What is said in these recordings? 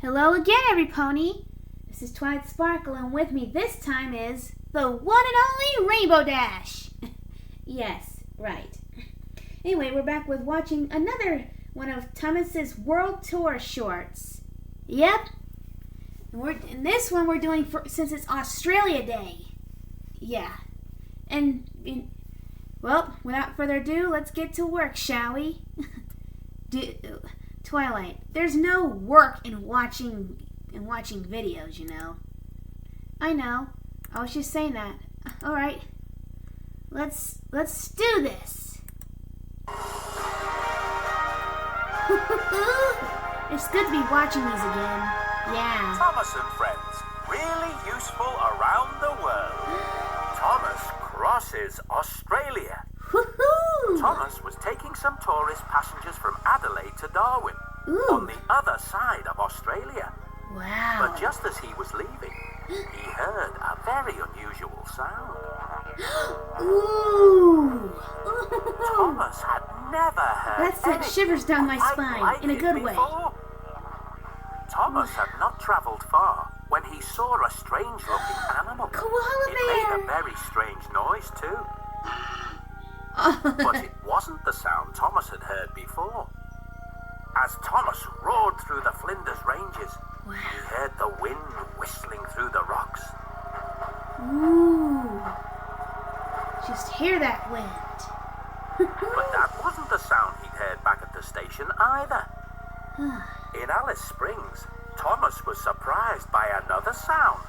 Hello again, every pony. This is Twilight Sparkle, and with me this time is the one and only Rainbow Dash. Yes, right. Anyway, we're back with watching another one of Thomas's World Tour shorts. Yep. In this one we're doing since it's Australia Day. Yeah. Well, without further ado, let's get to work, shall we? Twilight, there's no work in watching videos, you know. I know. I was just saying that. All right. Let's do this. It's good to be watching these again. Yeah. Thomas and friends, really useful around the world. Thomas crosses Australia. Woohoo! Thomas was taking some tourist passengers from Adelaide to Darwin, on the other side of Australia. Wow. But just as he was leaving, he heard a very unusual sound. Ooh! Thomas had never heard That sent shivers down my spine like in a it good way. before. Thomas had not travelled far when he saw a strange-looking animal. Koala It made bear! a very strange noise too. But it wasn't the sound Thomas had heard before. As Thomas roared through the Flinders Ranges, he heard the wind whistling through the rocks. Ooh! Just hear that wind. But that wasn't the sound he'd heard back at the station either. In Alice Springs, Thomas was surprised by another sound.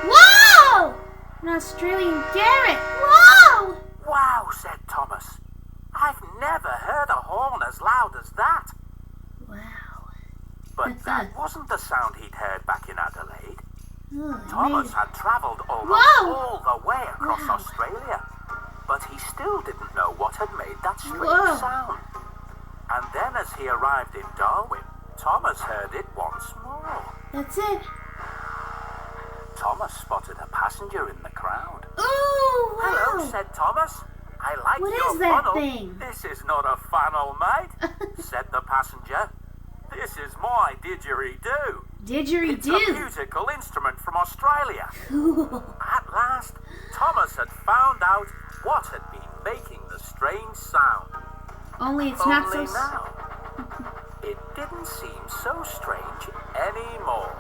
Whoa! An Australian Garrett! Whoa! Wow, said Thomas. I've never heard a horn as loud as that. Wow. But that wasn't the sound he'd heard back in Adelaide. Oh, Thomas had travelled almost all the way across Australia, but he still didn't know what had made that strange sound. And then as he arrived in Darwin, Thomas heard it once more. That's it. Thomas spotted a passenger in the crowd. Ooh, wow. Hello, said Thomas. I like What your is that funnel. thing? This is not a funnel, mate, said the passenger. This is my didgeridoo. It's a Didgeridoo. musical instrument from Australia. Cool. At last, Thomas had found out what had been making the strange sound. Only it's not so... Only now, it didn't seem so strange anymore.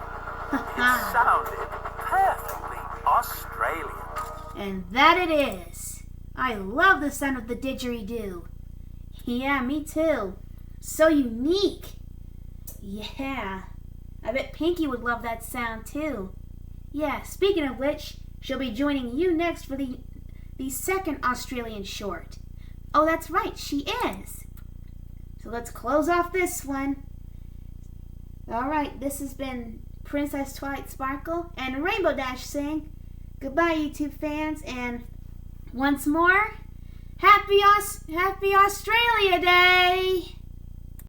It sounded perfectly Australian. And that it is. I love the sound of the didgeridoo. Yeah, me too. So unique. Yeah. I bet Pinky would love that sound too. Yeah, speaking of which, she'll be joining you next for the second Australian short. Oh, that's right, she is. So let's close off this one. Alright, this has been Princess Twilight Sparkle and Rainbow Dash saying goodbye, YouTube fans, and once more, Happy Australia Day!